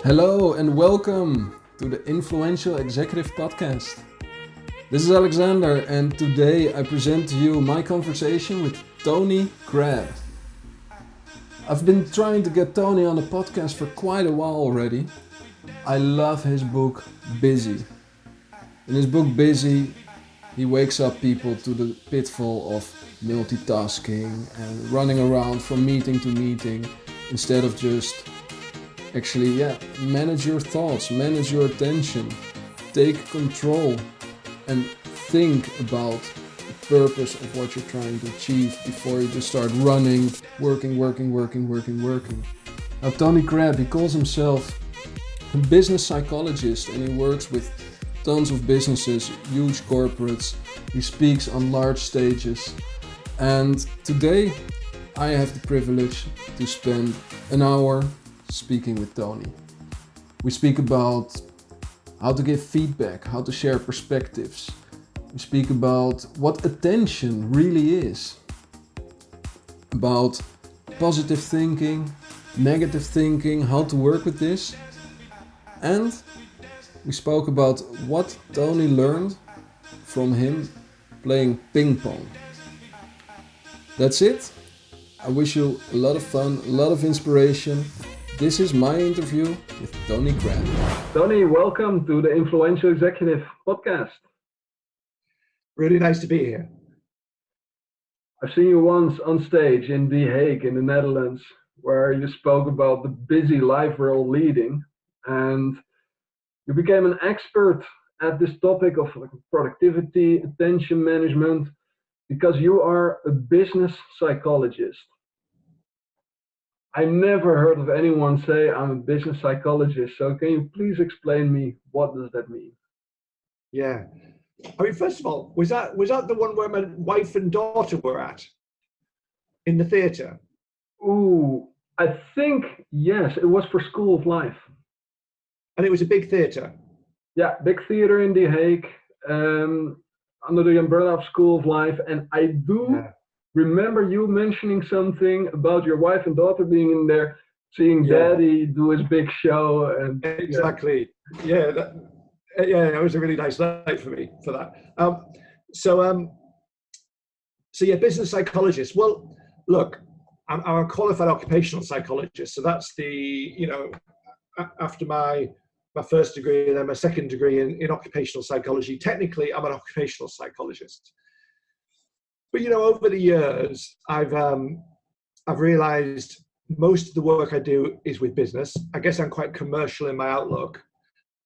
Hello and welcome to the Influential Executive Podcast. This is Alexander, and today I present to you my conversation with Tony Crabbe. I've been trying to get Tony on the podcast for quite a while already. I love his book Busy. In his book Busy, he wakes up people to the pitfall of multitasking and running around from meeting to meeting instead of just manage your thoughts, manage your attention, take control, and think about the purpose of what you're trying to achieve before you just start running, working. Now, Tony Crabbe, he calls himself a business psychologist, and he works with tons of businesses, huge corporates. He speaks on large stages, and today I have the privilege to spend an hour speaking with Tony. We speak about how to give feedback, how to share perspectives. We speak about what attention really is, about positive thinking, negative thinking, how to work with this. And we spoke about what Tony learned from him playing ping pong. That's it. I wish you a lot of fun, a lot of inspiration. This is my interview with Tony Crabbe. Tony, welcome to the Influential Executive Podcast. Really nice to be here. I've seen you once on stage in The Hague in the Netherlands, where you spoke about the busy life we're all leading, and you became an expert at this topic of productivity, attention management, because you are a business psychologist. I never heard of anyone say I'm a business psychologist. So can you please explain me what does that mean? Yeah. I mean, first of all, was that the one where my wife and daughter were at in the theatre? Ooh, I think yes, it was for School of Life. And it was a big theatre? Yeah, big theatre in The Hague, under the umbrella of School of Life. And I do remember you mentioning something about your wife and daughter being in there, seeing Daddy do his big show. And exactly. That was a really nice night for me for that. Business psychologist. Well, look, I'm a qualified occupational psychologist. So that's after my first degree and then my second degree in occupational psychology. Technically, I'm an occupational psychologist. But over the years, I've realized most of the work I do is with business. I guess I'm quite commercial in my outlook,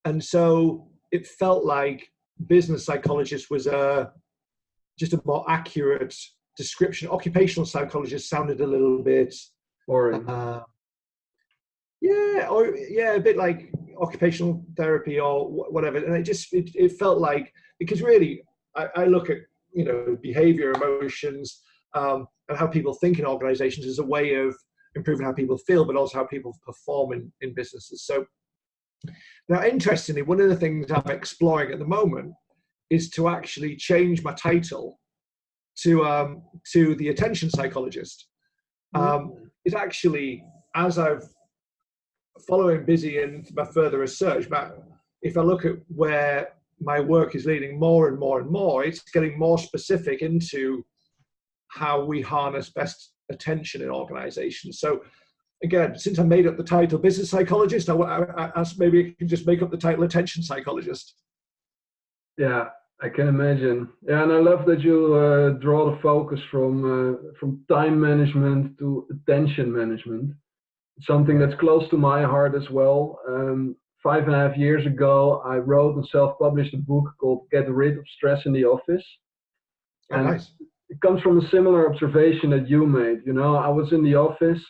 and so it felt like business psychologist was just a more accurate description. Occupational psychologist sounded a little bit boring. A bit like occupational therapy or whatever. And it felt like, because really I look at behavior, emotions, and how people think in organizations as a way of improving how people feel, but also how people perform in businesses. So now, interestingly, one of the things I'm exploring at the moment is to actually change my title to the attention psychologist. It's actually, as I've following Busy and my further research, but if I look at where my work is leading more and more and more, it's getting more specific into how we harness best attention in organizations. So again, since I made up the title business psychologist, I asked maybe I can just make up the title attention psychologist. Yeah, I can imagine. Yeah, and I love that you draw the focus from time management to attention management. Something that's close to my heart as well. 5.5 years ago, I wrote and self-published a book called Get Rid of Stress in the Office. Oh, nice. It comes from a similar observation that you made. I was in the office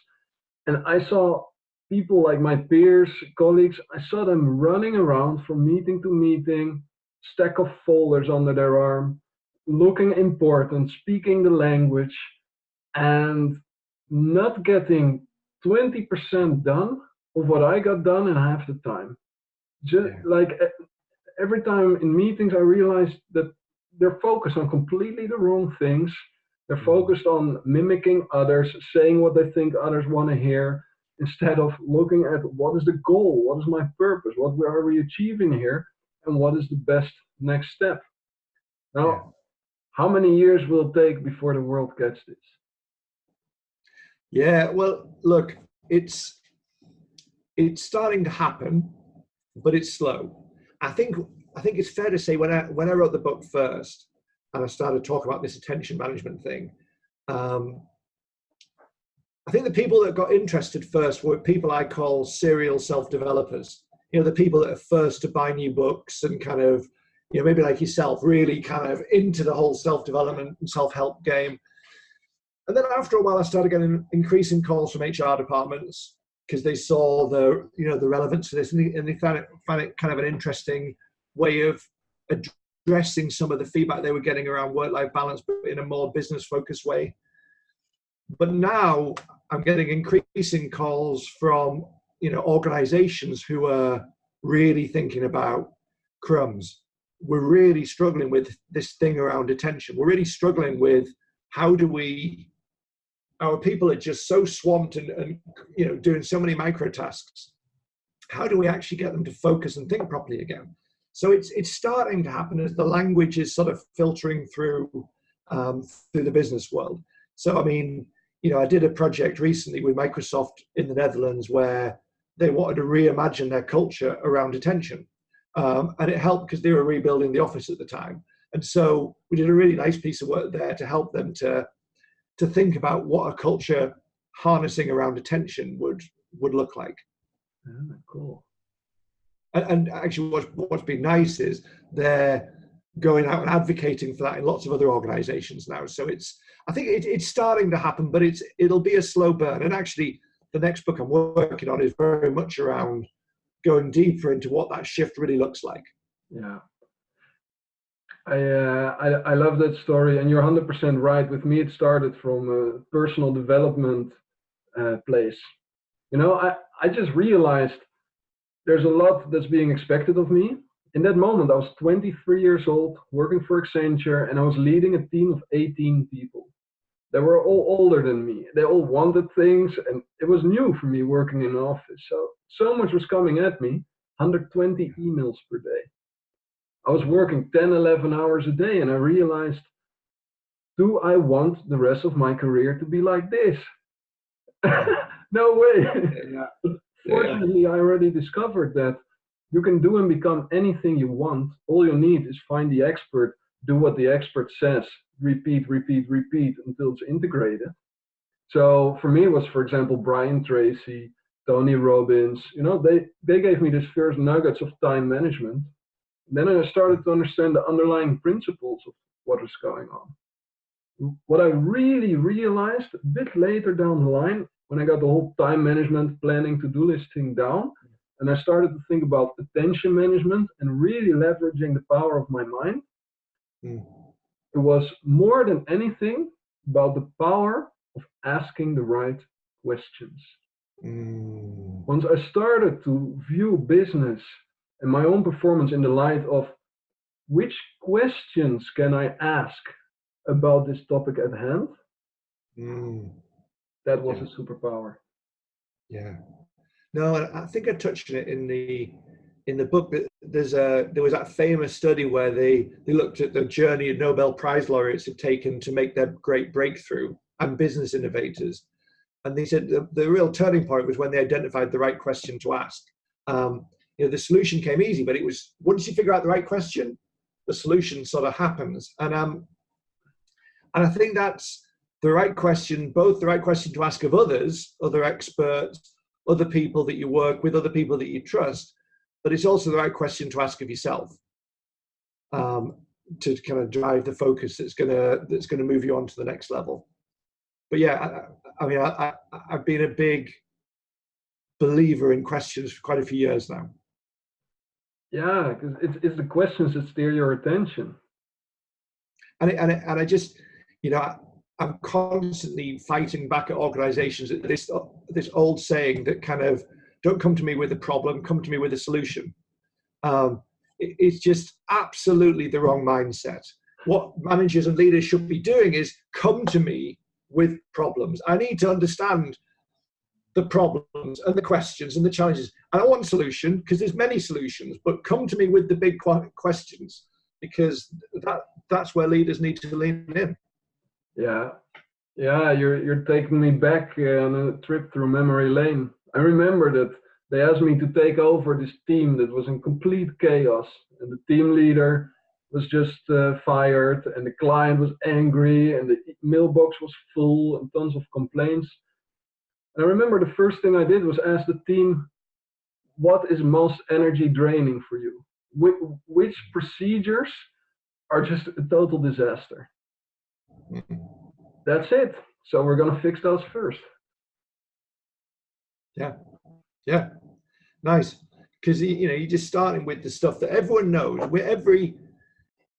and I saw people like my peers, colleagues, I saw them running around from meeting to meeting, stack of folders under their arm, looking important, speaking the language, and not getting 20% done of what I got done in half the time. Like every time in meetings, I realized that they're focused on completely the wrong things. They're focused on mimicking others, saying what they think others want to hear, instead of looking at what is the goal, what is my purpose, what are we achieving here, and what is the best next step. Now, how many years will it take before the world gets this? Yeah, well, look, it's starting to happen, but it's slow. I think it's fair to say when I wrote the book first and I started talking about this attention management thing, I think the people that got interested first were people I call serial self-developers. You know, the people that are first to buy new books and kind of, you know, maybe like yourself, really kind of into the whole self-development and self-help game. And then after a while, I started getting increasing calls from HR departments because they saw the relevance of this, and they found it kind of an interesting way of addressing some of the feedback they were getting around work-life balance, but in a more business-focused way. But now I'm getting increasing calls from, you know, organizations who are really thinking about crumbs. We're really struggling with this thing around attention. We're really struggling with our people are just so swamped and you know, doing so many micro tasks. How do we actually get them to focus and think properly again? So it's starting to happen as the language is sort of filtering through the business world. So I mean, you know, I did a project recently with Microsoft in the Netherlands where they wanted to reimagine their culture around attention. And it helped because they were rebuilding the office at the time. And so we did a really nice piece of work there to help them to think about what a culture harnessing around attention would look like. Cool. And actually what's been nice is they're going out and advocating for that in lots of other organizations now. So I think it's starting to happen, but it'll be a slow burn. And actually the next book I'm working on is very much around going deeper into what that shift really looks like. Yeah. I love that story, and you're 100% right. With me, it started from a personal development place. You know, I just realized there's a lot that's being expected of me. In that moment, I was 23 years old, working for Accenture, and I was leading a team of 18 people. They were all older than me. They all wanted things, and it was new for me working in an office. So much was coming at me, 120 emails per day. I was working 10, 11 hours a day, and I realized, do I want the rest of my career to be like this? No way. Yeah. Fortunately, I already discovered that you can do and become anything you want. All you need is find the expert, do what the expert says, repeat, repeat, repeat until it's integrated. So for me, it was, for example, Brian Tracy, Tony Robbins. You know, they gave me these first nuggets of time management. Then I started to understand the underlying principles of what is going on. What I really realized a bit later down the line, when I got the whole time management, planning, to-do list thing down, and I started to think about attention management and really leveraging the power of my mind, it was more than anything about the power of asking the right questions. Once I started to view business and my own performance in the light of which questions can I ask about this topic at hand, that was a superpower. Yeah. No, I think I touched on it in the book. That there was that famous study where they looked at the journey of Nobel Prize laureates had taken to make their great breakthrough and business innovators. And they said the real turning point was when they identified the right question to ask. You know, the solution came easy, but it was once you figure out the right question, the solution sort of happens. And I think that's the right question, both the right question to ask of others, other experts, other people that you work with, other people that you trust, but it's also the right question to ask of yourself, to kind of drive the focus that's gonna move you on to the next level. But yeah, I mean, I've been a big believer in questions for quite a few years now. Yeah, because it's the questions that steer your attention. And I just, you know, I'm constantly fighting back at organizations at this old saying that kind of, don't come to me with a problem, come to me with a solution. It's just absolutely the wrong mindset. What managers and leaders should be doing is come to me with problems. I need to understand the problems and the questions and the challenges. And I want a solution because there's many solutions, but come to me with the big questions, because that's where leaders need to lean in. Yeah, yeah, you're taking me back on a trip through memory lane. I remember that they asked me to take over this team that was in complete chaos, and the team leader was just fired, and the client was angry, and the mailbox was full and tons of complaints. And I remember the first thing I did was ask the team, what is most energy draining for you? Which procedures are just a total disaster? That's it. So we're going to fix those first. Yeah, nice. Because you're just starting with the stuff that everyone knows.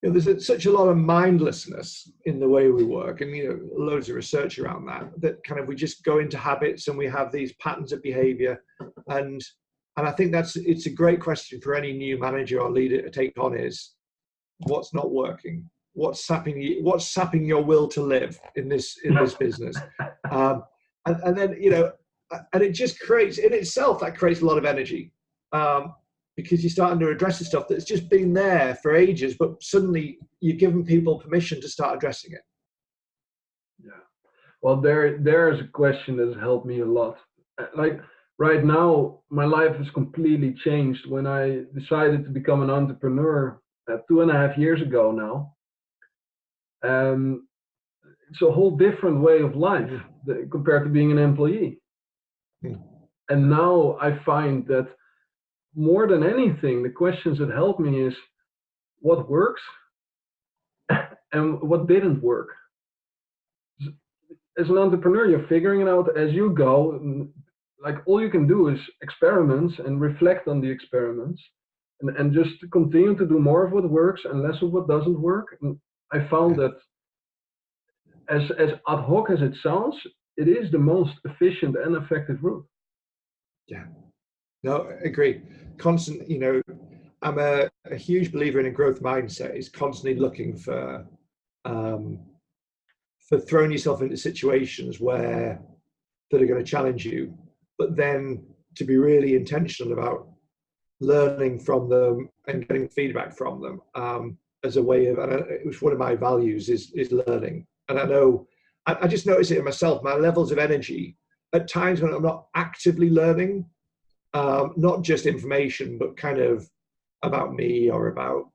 There's such a lot of mindlessness in the way we work, and loads of research around that kind of we just go into habits and we have these patterns of behavior, and I think it's a great question for any new manager or leader to take on is what's not working, what's sapping your will to live in this business, and then and it just creates in itself that creates a lot of energy. Because you're starting to address the stuff that's just been there for ages, but suddenly you're giving people permission to start addressing it. Yeah. Well, there is a question that has helped me a lot. Like right now, my life has completely changed when I decided to become an entrepreneur 2.5 years ago now. It's a whole different way of life compared to being an employee. And now I find that more than anything, the questions that help me is what works and what didn't work. As an entrepreneur, you're figuring it out as you go. Like all you can do is experiments and reflect on the experiments and just continue to do more of what works and less of what doesn't work. And I found that as ad hoc as it sounds, it is the most efficient and effective route. Yeah. No, I agree. Constant, I'm a huge believer in a growth mindset. Is constantly looking for throwing yourself into situations that are going to challenge you, but then to be really intentional about learning from them and getting feedback from them as a way of. And it's one of my values is learning. And I know I just notice it in myself. My levels of energy at times when I'm not actively learning. Not just information, but kind of about me or about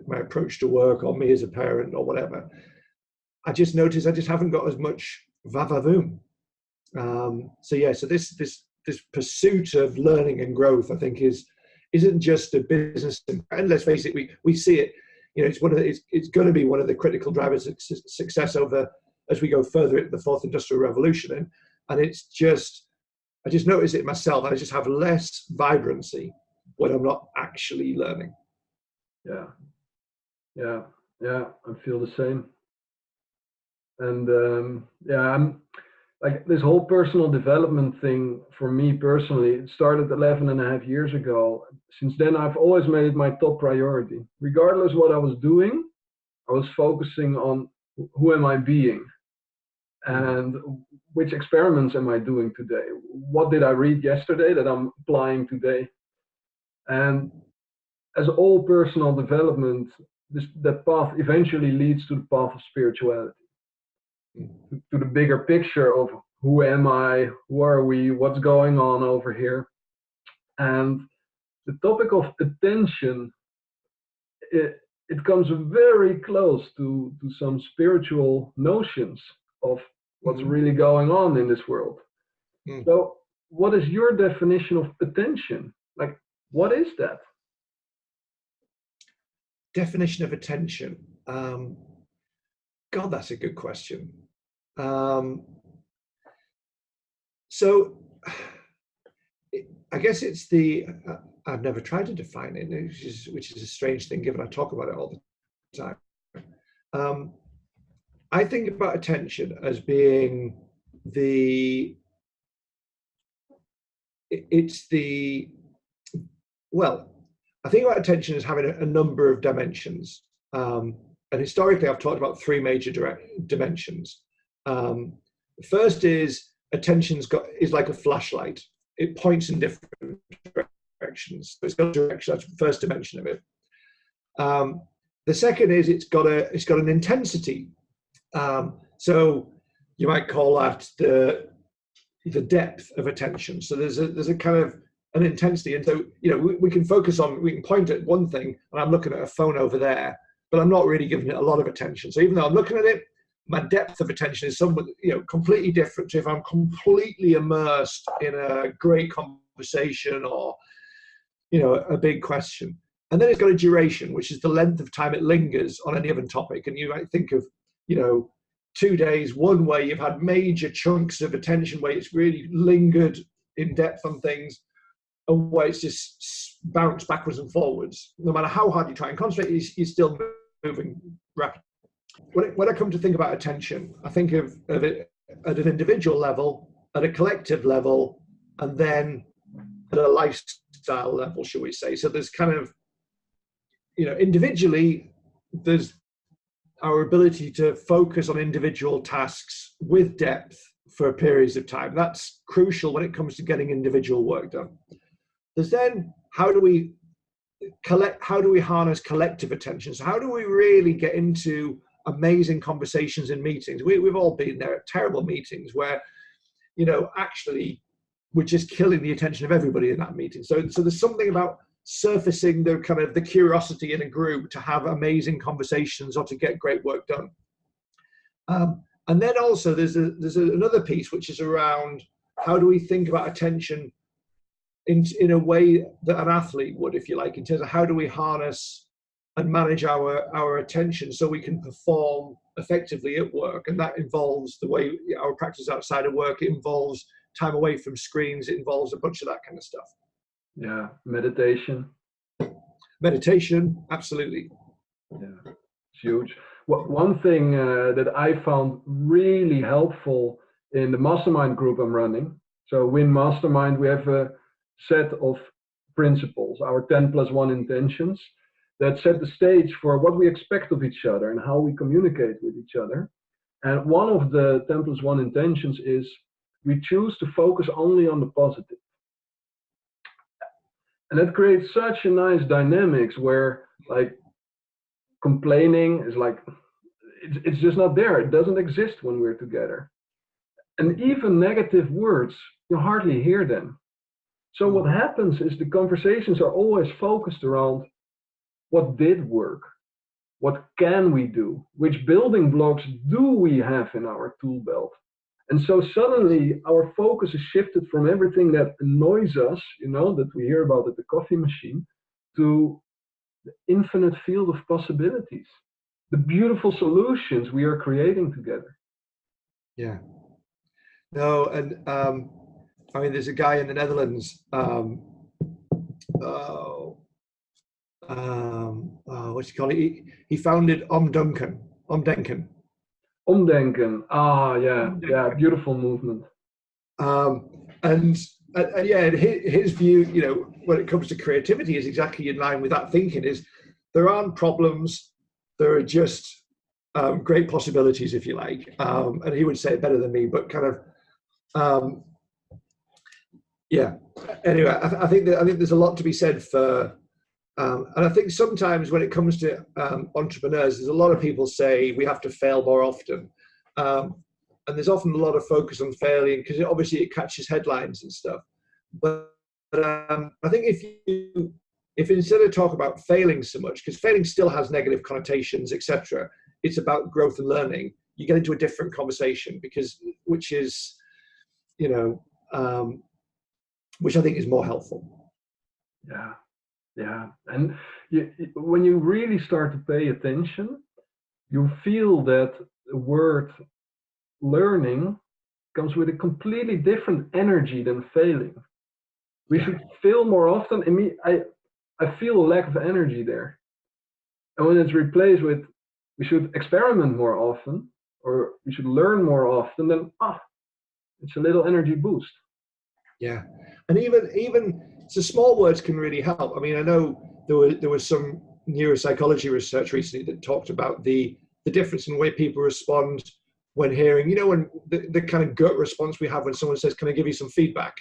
my approach to work or me as a parent or whatever. I just noticed I just haven't got as much va-va-voom. So this pursuit of learning and growth, I think, isn't just a business. And let's face it, we see it. It's going to be one of the critical drivers of success as we go further into the fourth industrial revolution, and it's just. I just notice it myself. I just have less vibrancy when I'm not actually learning. Yeah. I feel the same. And I'm like this whole personal development thing for me personally. It started 11.5 years ago. Since then, I've always made it my top priority. Regardless what I was doing, I was focusing on who am I being. And which experiments am I doing today? What did I read yesterday that I'm applying today? And as all personal development, that path eventually leads to the path of spirituality, to the bigger picture of who am I, who are we, what's going on over here. And the topic of attention, it comes very close to some spiritual notions of what's really going on in this world. So what is your definition of attention? Like, what is that? Definition of attention. God, that's a good question. So I guess it's I've never tried to define it, which is a strange thing given I talk about it all the time. I think about attention as being I think about attention as having a number of dimensions. And historically, I've talked about three major dimensions. First is is like a flashlight. It points in different directions. So it's got a direction. That's the first dimension of it. The second is it's got an intensity. So you might call that the depth of attention. So there's a kind of an intensity, and so we can point at one thing, and I'm looking at a phone over there, but I'm not really giving it a lot of attention. So even though I'm looking at it, my depth of attention is somewhat completely different to if I'm completely immersed in a great conversation or a big question. And then it's got a duration, which is the length of time it lingers on any given topic. And you might think of 2 days, one way you've had major chunks of attention where it's really lingered in depth on things, and where it's just bounced backwards and forwards. No matter how hard you try and concentrate, you're still moving rapidly. When I come to think about attention, I think of it at an individual level, at a collective level, and then at a lifestyle level, shall we say. So there's kind of, individually, there's our ability to focus on individual tasks with depth for periods of time. That's crucial when it comes to getting individual work done. There's then how do we harness collective attention? So how do we really get into amazing conversations in meetings? We've all been there at terrible meetings where, actually we're just killing the attention of everybody in that meeting. So there's something about surfacing the curiosity in a group to have amazing conversations or to get great work done. And then also there's another piece which is around how do we think about attention in a way that an athlete would, if you like, in terms of how do we harness and manage our attention so we can perform effectively at work. And that involves the way our practice outside of work. It involves time away from screens. It involves a bunch of that kind of stuff. Yeah, meditation, absolutely. Yeah, it's huge. One thing that I found really helpful in the mastermind group I'm running. So Win Mastermind, we have a set of principles, our 10+1 intentions, that set the stage for what we expect of each other and how we communicate with each other. And one of the 10+1 intentions is we choose to focus only on the positive. And that creates such a nice dynamics where like complaining is like, it's just not there. It doesn't exist when we're together. And even negative words, you hardly hear them. So what happens is the conversations are always focused around what did work, what can we do, which building blocks do we have in our tool belt. And so suddenly our focus is shifted from everything that annoys us, that we hear about at the coffee machine, to the infinite field of possibilities, the beautiful solutions we are creating together. Yeah. No, and there's a guy in the Netherlands. What's he called? He founded Omdenken. Yeah, beautiful movement. And his view, when it comes to creativity, is exactly in line with that thinking. Is there aren't problems, there are just great possibilities, if you like. And he would say it better than me, but kind of. Anyway, I think there's a lot to be said for, and I think sometimes when it comes to entrepreneurs, there's a lot of people say we have to fail more often, and there's often a lot of focus on failing because obviously it catches headlines and stuff. But I think if instead of talk about failing so much, because failing still has negative connotations, etc., it's about growth and learning. You get into a different conversation which is, which I think is more helpful. Yeah. And when you really start to pay attention, you feel that the word learning comes with a completely different energy than failing. We should fail more often. I feel a lack of energy there. And when it's replaced with we should experiment more often, or we should learn more often, then it's a little energy boost. Yeah, and even so small words can really help. I mean, I know there was some neuropsychology research recently that talked about the difference in the way people respond when hearing, you know, when the kind of gut response we have when someone says, "Can I give you some feedback?"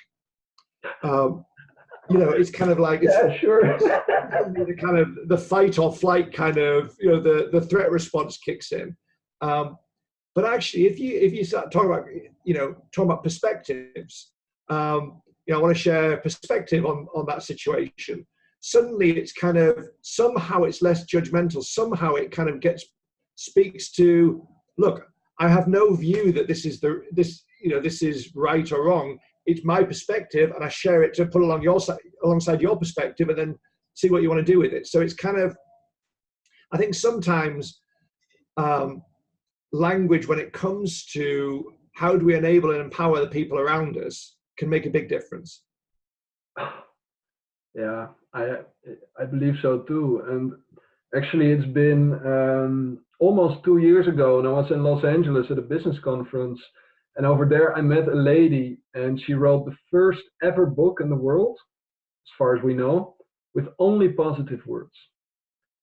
You know, it's kind of like, Yeah, sure. the kind of the fight or flight kind of, you know, the threat response kicks in. But actually, if you start talking about, you know, talking about perspectives, you know, I want to share perspective on that situation. Suddenly, it's kind of, somehow it's less judgmental. Somehow it kind of speaks to, look, I have no view that this is right or wrong. It's my perspective, and I share it to put alongside your perspective, and then see what you want to do with it. So it's kind of, I think sometimes language, when it comes to how do we enable and empower the people around us, can make a big difference. Yeah, I believe so too. And actually, it's been almost 2 years ago, and I was in Los Angeles at a business conference. And over there, I met a lady, and she wrote the first ever book in the world, as far as we know, with only positive words.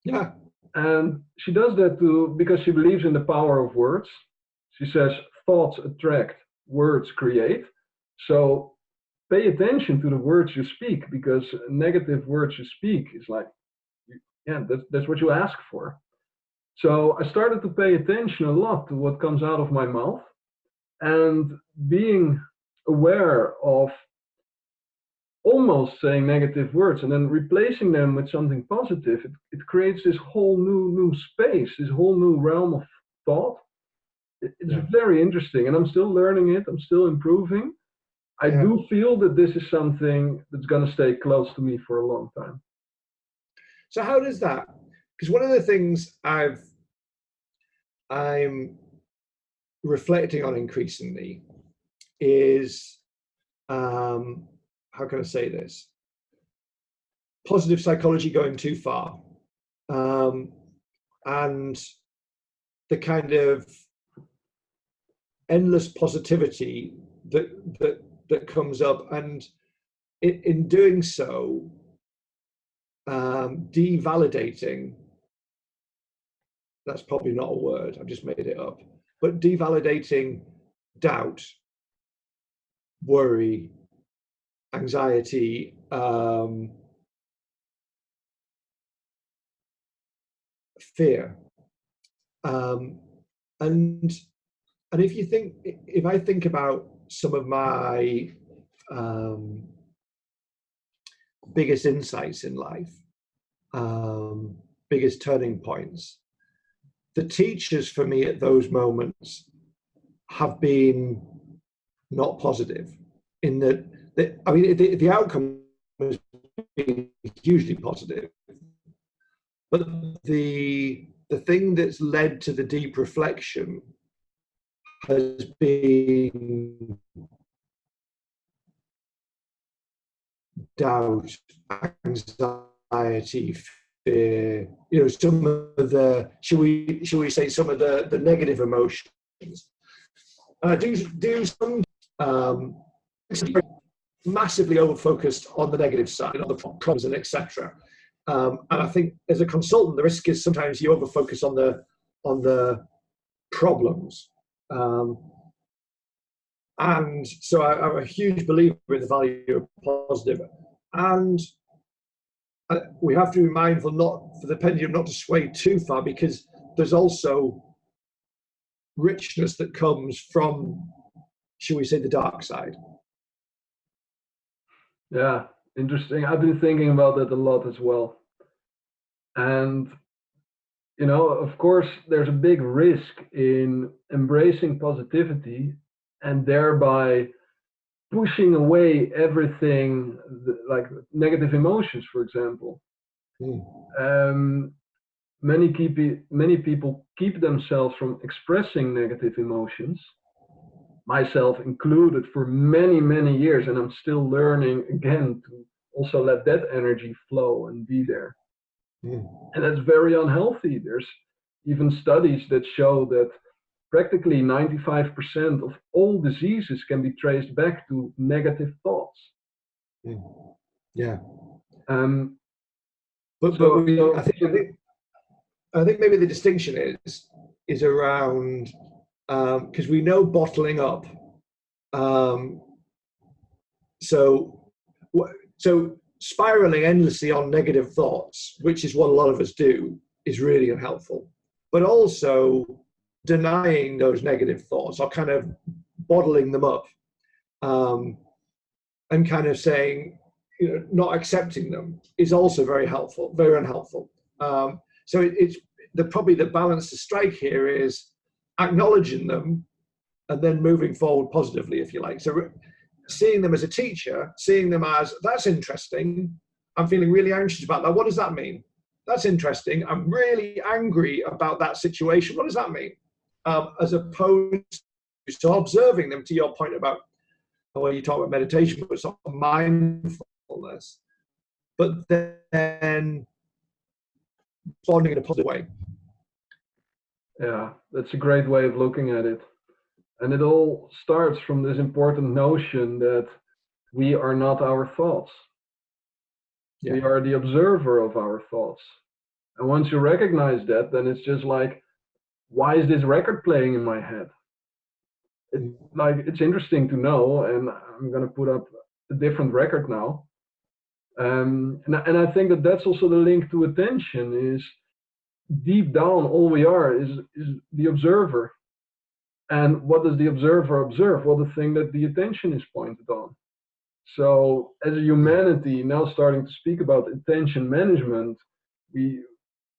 Yeah. And she does that because she believes in the power of words. She says, thoughts attract, words create. So pay attention to the words you speak, because negative words you speak is like, yeah, that's what you ask for. So I started to pay attention a lot to what comes out of my mouth, and being aware of almost saying negative words and then replacing them with something positive, it creates this whole new space, this whole new realm of thought. It's very interesting, and I'm still learning it. I'm still improving. I do feel that this is something that's going to stay close to me for a long time. So how does that? Because one of the things I'm reflecting on increasingly is, how can I say this? Positive psychology going too far, and the kind of endless positivity that comes up, and in doing so, devalidating. That's probably not a word. I've just made it up. But devalidating doubt, worry, anxiety, fear, and if I think about some of my biggest insights in life, biggest turning points, the teachers for me at those moments have been not positive, in that I mean, the outcome has been hugely positive, but the thing that's led to the deep reflection has been doubt, anxiety, fear, you know, some of the, should we say, some of the negative emotions. And I do some massively over focused on the negative side, on the problems and etc. And I think as a consultant, the risk is sometimes you over focus on the problems. And so I'm a huge believer in the value of positive. And we have to be mindful not for the pendulum not to sway too far, because there's also richness that comes from, shall we say, the dark side. Yeah, interesting. I've been thinking about that a lot as well. And, you know, of course, there's a big risk in embracing positivity and thereby pushing away everything, like negative emotions, for example. Many people keep themselves from expressing negative emotions, myself included, for many years, and I'm still learning again to also let that energy flow and be there. And that's very unhealthy. There's even studies that show that practically 95% of all diseases can be traced back to negative thoughts. Yeah. I think maybe the distinction is around because we know bottling up. Um, so, so spiraling endlessly on negative thoughts, which is what a lot of us do, is really unhelpful. But also denying those negative thoughts or kind of bottling them up, and kind of saying, not accepting them is also very helpful, very unhelpful. So it's probably the balance to strike here is acknowledging them and then moving forward positively, if you like. So seeing them as a teacher, seeing them as, that's interesting, I'm feeling really anxious about that. What does that mean? That's interesting. I'm really angry about that situation. What does that mean? As opposed to observing them, to your point about when you talk about meditation, but sort of mindfulness, but then responding in a positive way. Yeah, that's a great way of looking at it. And it all starts from this important notion that we are not our thoughts. Yeah. We are the observer of our thoughts. And once you recognize that, then it's just like, why is this record playing in my head? It's interesting to know, and I'm going to put up a different record now. And I think that that's also the link to attention, is deep down all we are is the observer. And what does the observer observe? Well, the thing that the attention is pointed on. So as a humanity now starting to speak about attention management,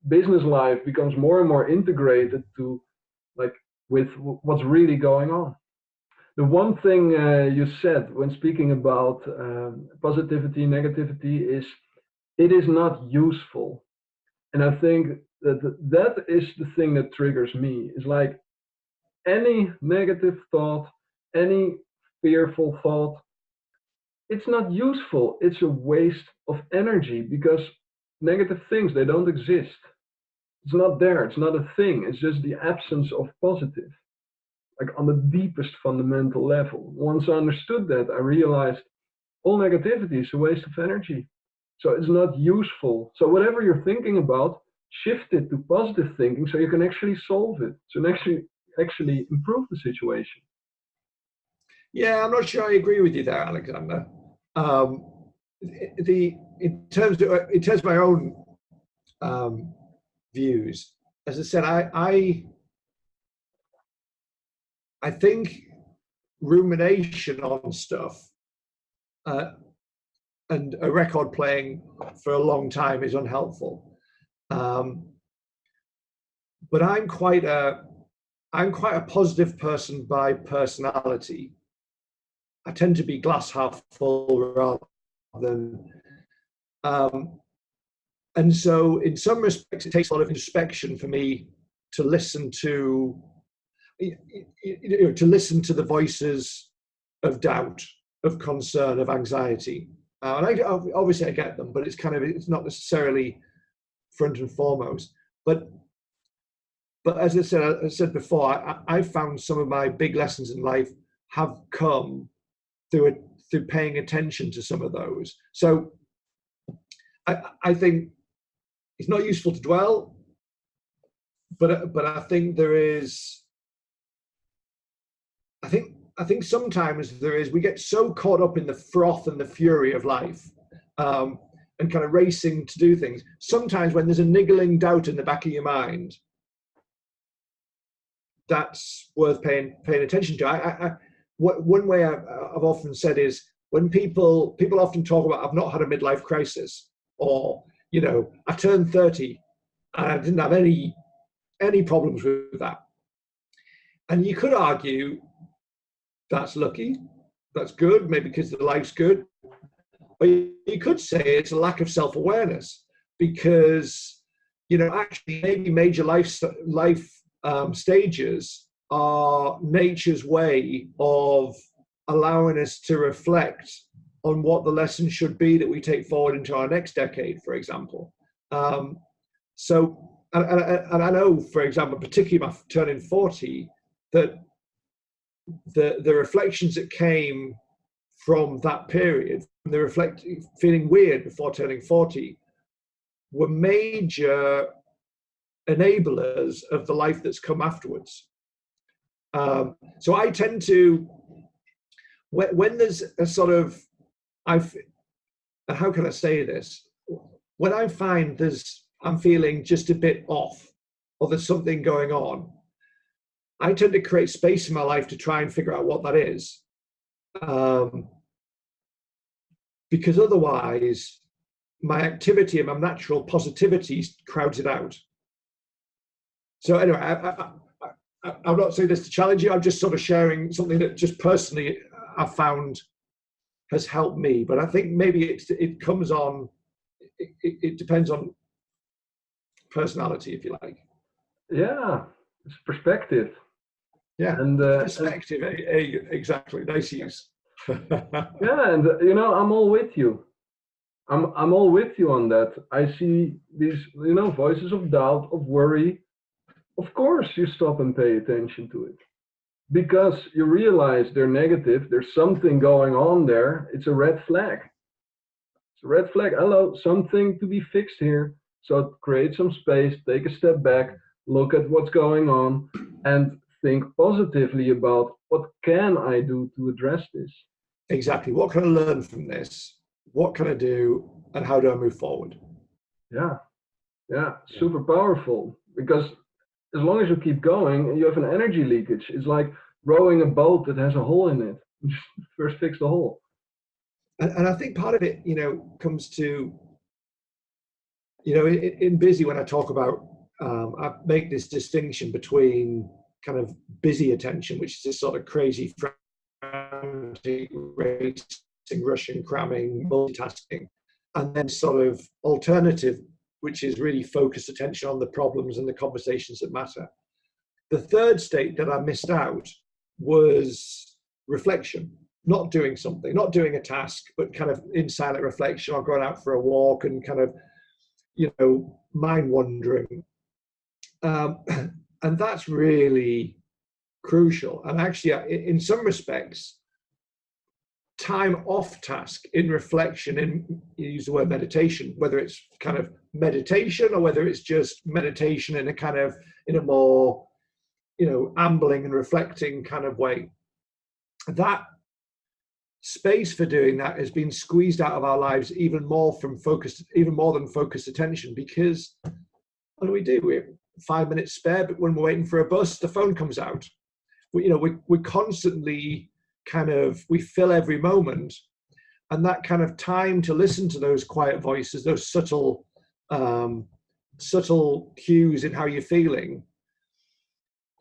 business life becomes more and more integrated to with what's really going on. The one thing you said when speaking about positivity, negativity is it is not useful. And I think that is the thing that triggers me. Is like any negative thought, any fearful thought, it's not useful. It's a waste of energy, because negative things, they don't exist. It's not there. It's not a thing. It's just the absence of positive, like on the deepest fundamental level. Once I understood that, I realized all negativity is a waste of energy. So it's not useful. So whatever you're thinking about, shift it to positive thinking so you can actually solve it. So actually improve the situation. Yeah, I'm not sure I agree with you there, Alexander. In terms of my own views, as I said, I think rumination on stuff and a record playing for a long time is unhelpful. But I'm quite a positive person by personality. I tend to be glass half full rather than, and so in some respects it takes a lot of introspection for me to listen to, to listen to the voices of doubt, of concern, of anxiety. And obviously I get them, but it's not necessarily front and foremost. But as I said before, I found some of my big lessons in life have come through paying attention to some of those. So I think it's not useful to dwell, but I think there is. I think sometimes we get so caught up in the froth and the fury of life, and kind of racing to do things. Sometimes when there's a niggling doubt in the back of your mind, that's worth paying attention to. One way I've often said is, when people often talk about, I've not had a midlife crisis, or I turned 30 and I didn't have any problems with that. And you could argue that's lucky, that's good, maybe because the life's good. But you could say it's a lack of self-awareness, because actually maybe major life stages are nature's way of allowing us to reflect on what the lesson should be that we take forward into our next decade, for example. So I know, for example, particularly my turning 40, that the reflections that came from that period, feeling weird before turning 40, were major enablers of the life that's come afterwards. So I tend to, when there's a sort of, how can I say this? When I find I'm feeling just a bit off, or there's something going on, I tend to create space in my life to try and figure out what that is. Because otherwise, my activity and my natural positivity crowds it out. So anyway, I'm not saying this to challenge you. I'm just sort of sharing something that just personally I've found has helped me. But I think maybe it comes on. It depends on personality, if you like. Yeah, it's perspective. Yeah, And perspective. Exactly. Nice use. yeah, and I'm all with you. I'm all with you on that. I see these, voices of doubt, of worry. Of course, you stop and pay attention to it because you realize they're negative. There's something going on there. It's a red flag. It's a red flag. Hello, something to be fixed here. So create some space, take a step back, look at what's going on, and think positively about what can I do to address this. Exactly. What can I learn from this? What can I do? And how do I move forward? Yeah, super powerful. Because as long as you keep going, you have an energy leakage. It's like rowing a boat that has a hole in it. First fix the hole. And I think part of it, comes to, in busy, when I talk about, I make this distinction between kind of busy attention, which is this sort of crazy, frantic, racing, rushing, cramming, multitasking, and then sort of alternative, which is really focused attention on the problems and the conversations that matter. The third state that I missed out was reflection, not doing something, not doing a task, but kind of in silent reflection or going out for a walk and kind of, mind wandering. And that's really crucial. And actually, in some respects, time off task in reflection, you use the word meditation, whether it's kind of meditation or whether it's just meditation in a more, ambling and reflecting kind of way. That space for doing that has been squeezed out of our lives even more than focused attention, because what do? We have 5 minutes spare, but when we're waiting for a bus, the phone comes out. We constantly we fill every moment, and that kind of time to listen to those quiet voices, those subtle cues in how you're feeling,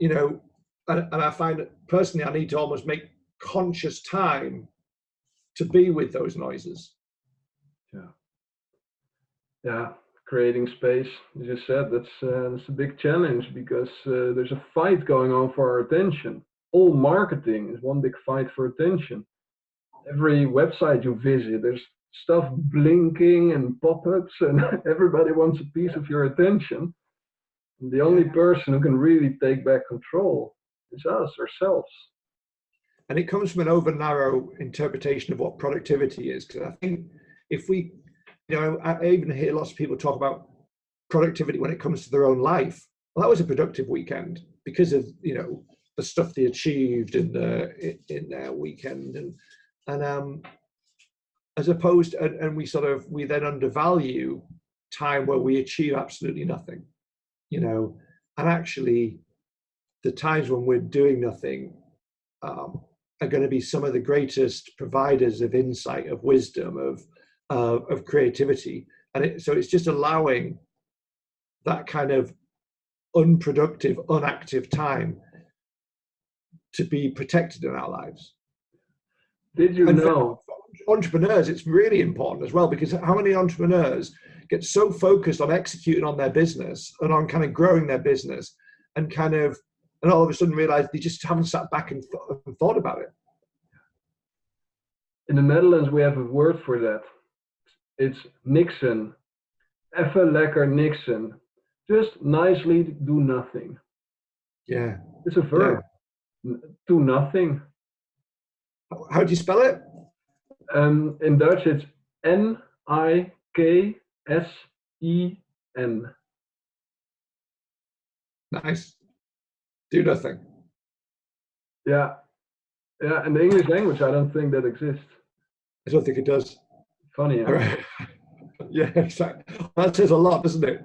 and I find that personally I need to almost make conscious time to be with those noises. Yeah, creating space, as you said, that's a big challenge, because there's a fight going on for our attention. All marketing is one big fight for attention. Every website you visit, there's stuff blinking and pop-ups, and everybody wants a piece of your attention. And the only person who can really take back control is us, ourselves. And it comes from an over narrow interpretation of what productivity is. Because I think if we, I even hear lots of people talk about productivity when it comes to their own life. Well, that was a productive weekend because of, the stuff they achieved in their weekend. And as opposed to, and we then undervalue time where we achieve absolutely nothing, and actually the times when we're doing nothing, are going to be some of the greatest providers of insight, of wisdom, of creativity. And so it's just allowing that kind of unproductive, unactive time to be protected in our lives. Did you know? For entrepreneurs, it's really important as well, because how many entrepreneurs get so focused on executing on their business and on kind of growing their business and all of a sudden realize they just haven't sat back and thought about it. In the Netherlands, we have a word for that. It's niksen. Even lekker niksen. Just nicely do nothing. Yeah. It's a verb. Yeah. Do nothing. How do you spell it? In Dutch, it's Niksen. Nice. Do nothing. Yeah, yeah. And the English language, I don't think that exists. I don't think it does. Funny, All huh? right. Yeah, exactly. That says a lot, doesn't it?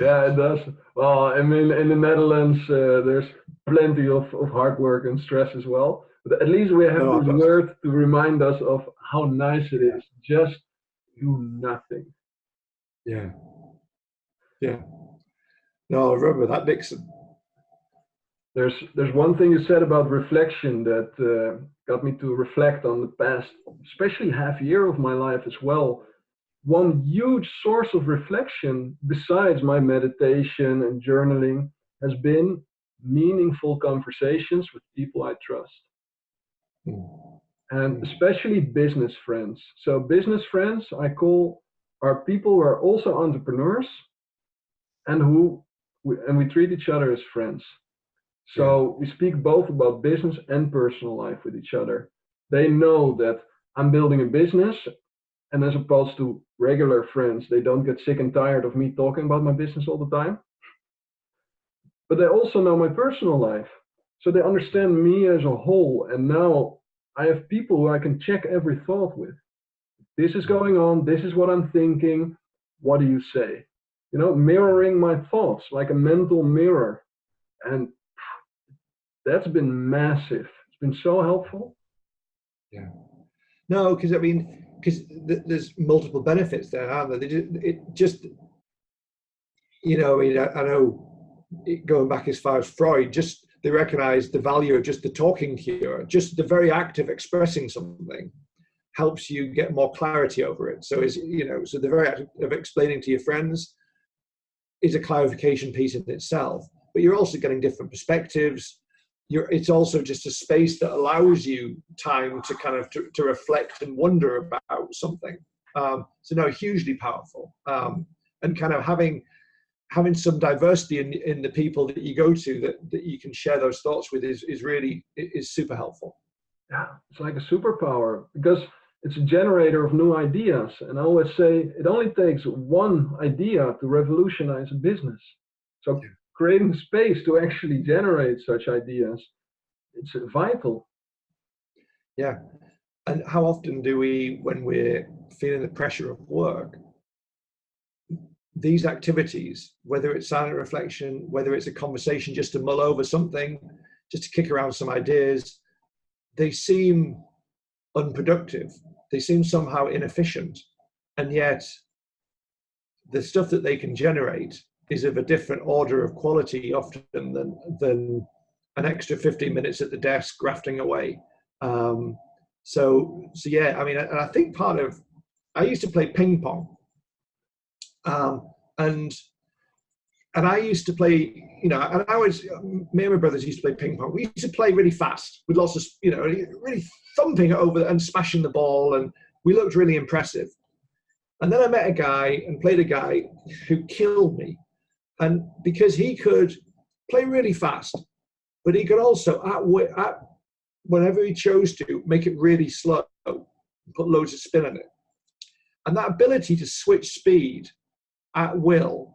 Yeah, it does. Well, I mean, in the Netherlands, there's plenty of hard work and stress as well. But at least we have No, this word to remind us of how nice it is. Just do nothing. yeah, yeah. No, I remember that, Nixon. There's one thing you said about reflection that got me to reflect on the past, especially half year of my life as well. One huge source of reflection, besides my meditation and journaling, has been meaningful conversations with people I trust. And especially business friends. So business friends I call are people who are also entrepreneurs and we treat each other as friends. So we speak both about business and personal life with each other. They know that I'm building a business, and as opposed to regular friends, they don't get sick and tired of me talking about my business all the time. But they also know my personal life. So they understand me as a whole. And now I have people who I can check every thought with. This is going on. This is what I'm thinking. What do you say? You know, mirroring my thoughts like a mental mirror. And that's been massive. It's been so helpful. Yeah. No, because I mean, there's multiple benefits there, aren't there? It just, you know, I mean, I know going back as far as Freud, just they recognize the value of just the talking cure, just the very act of expressing something helps you get more clarity over it. So so the very act of explaining to your friends is a clarification piece in itself, but you're also getting different perspectives. It's also just a space that allows you time to kind of to reflect and wonder about something. So no, hugely powerful, and kind of having some diversity in the people that you go to that you can share those thoughts with is really super helpful. Yeah, it's like a superpower because it's a generator of new ideas. And I always say it only takes one idea to revolutionize a business. So creating space to actually generate such ideas, it's vital. Yeah. And how often do we, when we're feeling the pressure of work, these activities, whether it's silent reflection, whether it's a conversation just to mull over something, just to kick around some ideas, they seem unproductive. They seem somehow inefficient. And yet the stuff that they can generate is of a different order of quality often than an extra 15 minutes at the desk grafting away. So yeah, I mean, and I think I used to play ping pong, and I used to play, and me and my brothers used to play ping pong. We used to play really fast with lots of, really thumping it over and smashing the ball, and we looked really impressive. And then I met a guy and played a guy who killed me, and because he could play really fast, but he could also, at whenever he chose to, make it really slow, put loads of spin in it. And that ability to switch speed at will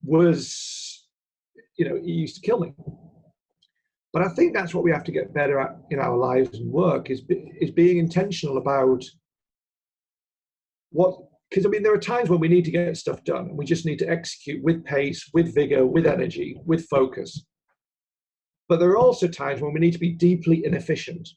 was, he used to kill me. But I think that's what we have to get better at in our lives and work is being intentional about because I mean, there are times when we need to get stuff done and we just need to execute with pace, with vigor, with energy, with focus. But there are also times when we need to be deeply inefficient,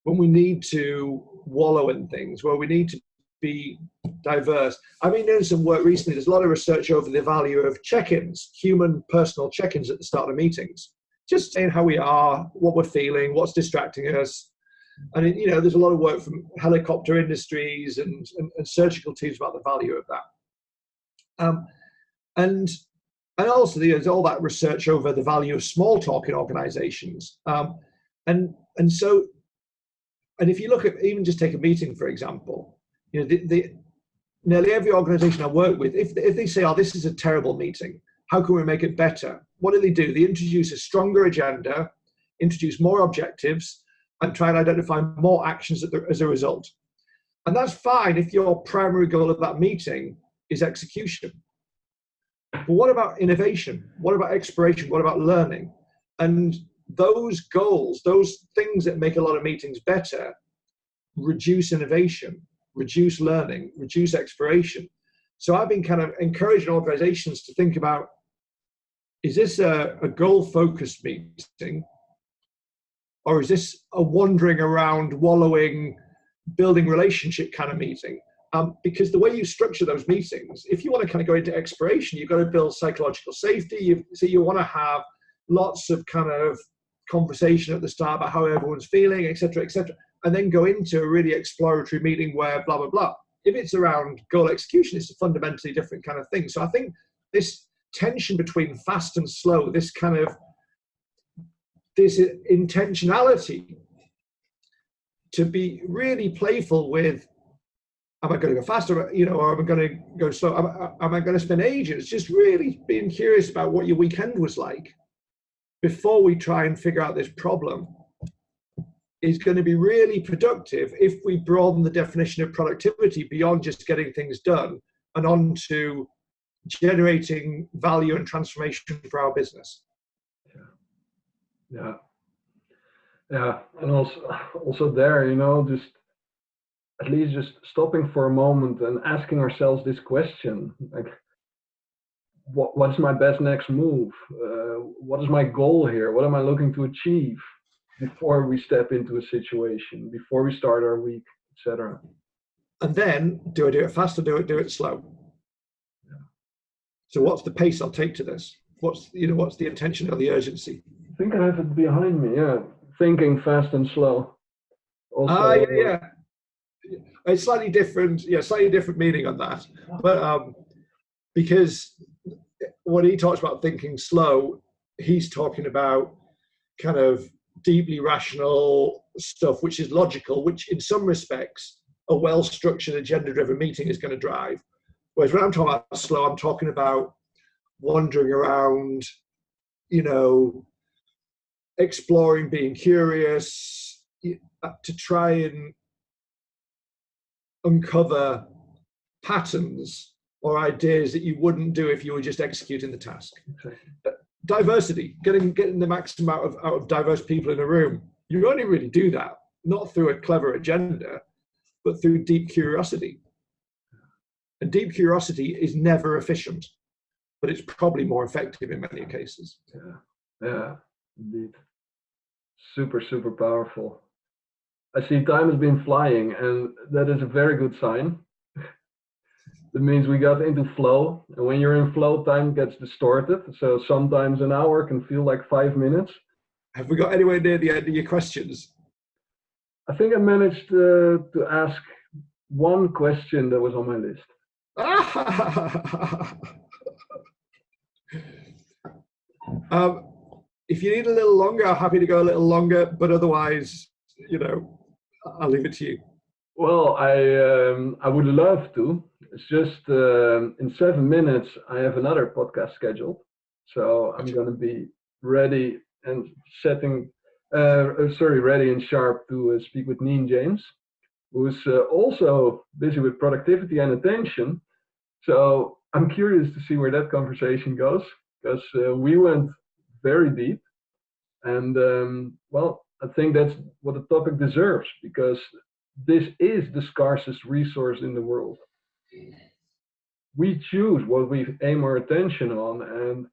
when we need to wallow in things, where we need to be diverse. I've been doing some work recently. There's a lot of research over the value of check-ins, human personal check-ins at the start of meetings, just saying how we are, what we're feeling, what's distracting us. And there's a lot of work from helicopter industries and surgical teams about the value of that. And also there's all that research over the value of small talk in organizations. And if you look at, even just take a meeting, for example, nearly every organization I work with, if they say, oh, this is a terrible meeting, how can we make it better? What do? They introduce a stronger agenda, introduce more objectives, and try and identify more actions as a result. And that's fine if your primary goal of that meeting is execution. But what about innovation? What about exploration? What about learning? And those goals, those things that make a lot of meetings better, reduce innovation, reduce learning, reduce exploration. So I've been kind of encouraging organizations to think about, is this a goal-focused meeting? Or is this a wandering around, wallowing, building relationship kind of meeting? Because the way you structure those meetings, if you want to kind of go into exploration, you've got to build psychological safety. You want to have lots of kind of conversation at the start about how everyone's feeling, et cetera, and then go into a really exploratory meeting where blah, blah, blah. If it's around goal execution, it's a fundamentally different kind of thing. So I think this tension between fast and slow, this intentionality to be really playful with, am I going to go faster, or am I going to go slow? Am I going to spend ages? Just really being curious about what your weekend was like before we try and figure out this problem is going to be really productive if we broaden the definition of productivity beyond just getting things done and on to generating value and transformation for our business. Yeah. And also there, just at least just stopping for a moment and asking ourselves this question, like, what is my best next move? What is my goal here? What am I looking to achieve before we step into a situation, before we start our week, etc. And then, do I do it fast or do it slow? Yeah. So what's the pace I'll take to this? What's the intention or the urgency? I think I have it behind me, yeah. Thinking fast and slow. Also, yeah. It's slightly different meaning on that. But because when he talks about thinking slow, he's talking about kind of deeply rational stuff, which is logical, which in some respects a well-structured, agenda-driven meeting is going to drive. Whereas when I'm talking about slow, I'm talking about wandering around, exploring, being curious, to try and uncover patterns or ideas that you wouldn't do if you were just executing the task. Okay. Diversity, getting the maximum out of diverse people in a room. You only really do that, not through a clever agenda, but through deep curiosity. And deep curiosity is never efficient, but it's probably more effective in many cases. Yeah, indeed. Super, super powerful. I see time has been flying, and that is a very good sign. That means we got into flow, and when you're in flow, time gets distorted. So sometimes an hour can feel like 5 minutes. Have we got anywhere near the end of your questions? I think I managed to ask one question that was on my list. If you need a little longer, I'm happy to go a little longer, but otherwise, I'll leave it to you. Well, I would love to. It's just in 7 minutes, I have another podcast scheduled. So I'm going to be ready and ready and sharp to speak with Neen James, who's also busy with productivity and attention. So I'm curious to see where that conversation goes, because we went very deep. And I think that's what the topic deserves, because this is the scarcest resource in the world. We choose what we aim our attention on, and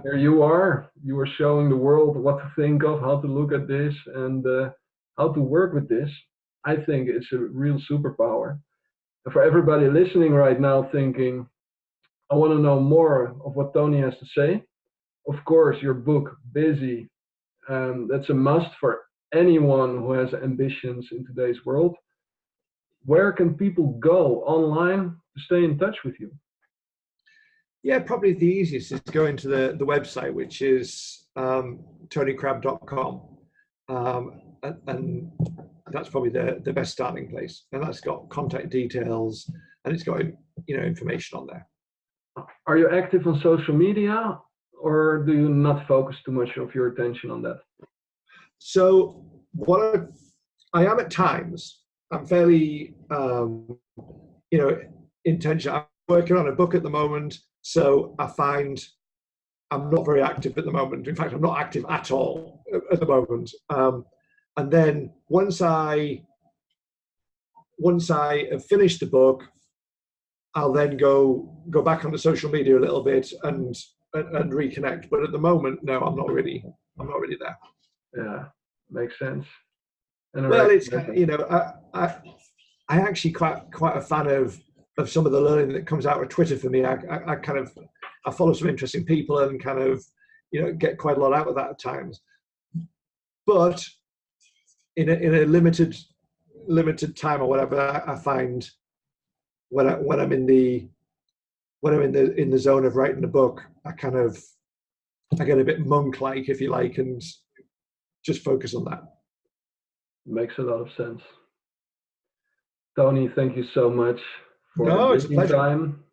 there you are showing the world what to think of, how to look at this, and how to work with this. I think it's a real superpower. And for everybody listening right now thinking, I want to know more of what Tony has to say, of course, your book, Busy, that's a must for anyone who has ambitions in today's world. Where can people go online to stay in touch with you? Yeah, probably the easiest is to go into the website, which is tonycrabbe.com. And that's probably the best starting place. And that's got contact details and it's got information on there. Are you active on social media, or do you not focus too much of your attention on that? So I am at times. I'm fairly, intentional. I'm working on a book at the moment, so I find I'm not very active at the moment. In fact, I'm not active at all. at the moment. And then once I have finished the book, I'll then go back onto social media a little bit and reconnect. But at the moment, no, I'm not really there. Yeah, makes sense. And well, it's I actually quite a fan of some of the learning that comes out of Twitter for me. I follow some interesting people and kind of get quite a lot out of that at times. But in a limited time or whatever, I find when I'm in the zone of writing a book, I get a bit monk-like, if you like, and just focus on that. Makes a lot of sense. Tony, thank you so much for taking time,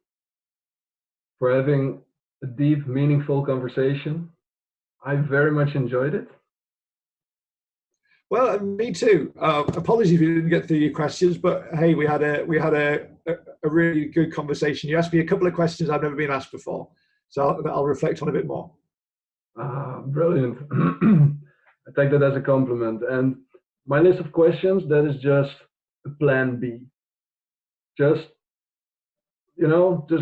for having a deep, meaningful conversation. I very much enjoyed it. Well, me too. Apologies if you didn't get through your questions, but hey, we had a really good conversation. You asked me a couple of questions I've never been asked before, so I'll reflect on a bit more. Brilliant. I take that as a compliment. And my list of questions, that is just a plan B. Just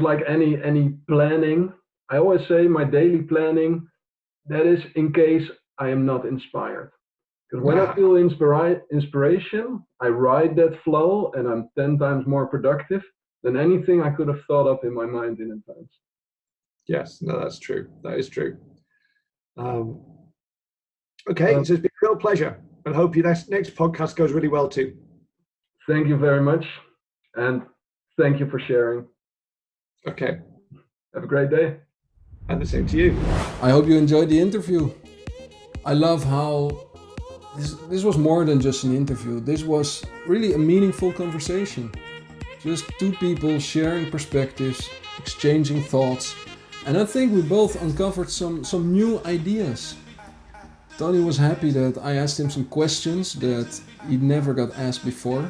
like any planning, I always say my daily planning, that is in case I am not inspired. Because when I feel inspiration, I ride that flow and I'm 10 times more productive than anything I could have thought up in my mind in advance. Yes, no, that's true. That is true. Okay, so it's been a real pleasure, and hope your next podcast goes really well too. Thank you very much, and thank you for sharing. Okay. Have a great day. And the same to you. I hope you enjoyed the interview. I love how this was more than just an interview. This was really a meaningful conversation. Just two people sharing perspectives, exchanging thoughts. And I think we both uncovered some new ideas. Tony was happy that I asked him some questions that he never got asked before.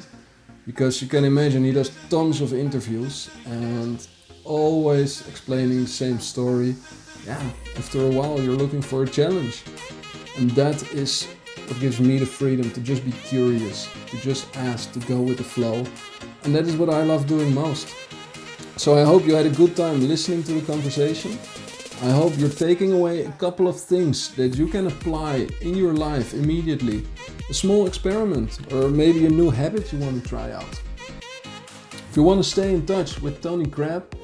Because you can imagine he does tons of interviews and always explaining the same story. Yeah, after a while you're looking for a challenge. And that is what gives me the freedom to just be curious, to just ask, to go with the flow. And that is what I love doing most. So I hope you had a good time listening to the conversation. I hope you're taking away a couple of things that you can apply in your life immediately. A small experiment or maybe a new habit you want to try out. If you want to stay in touch with Tony Crabbe,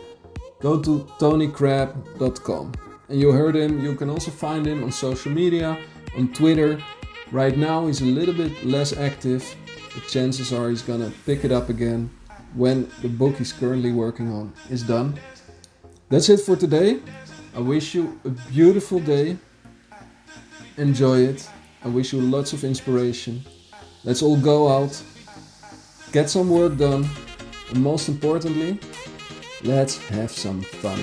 go to tonycrabbe.com. And you heard him, you can also find him on social media, on Twitter. Right now he's a little bit less active. The chances are he's gonna pick it up again when the book he's currently working on is done. That's it for today. I wish you a beautiful day. Enjoy it. I wish you lots of inspiration. Let's all go out, get some work done, and most importantly, let's have some fun.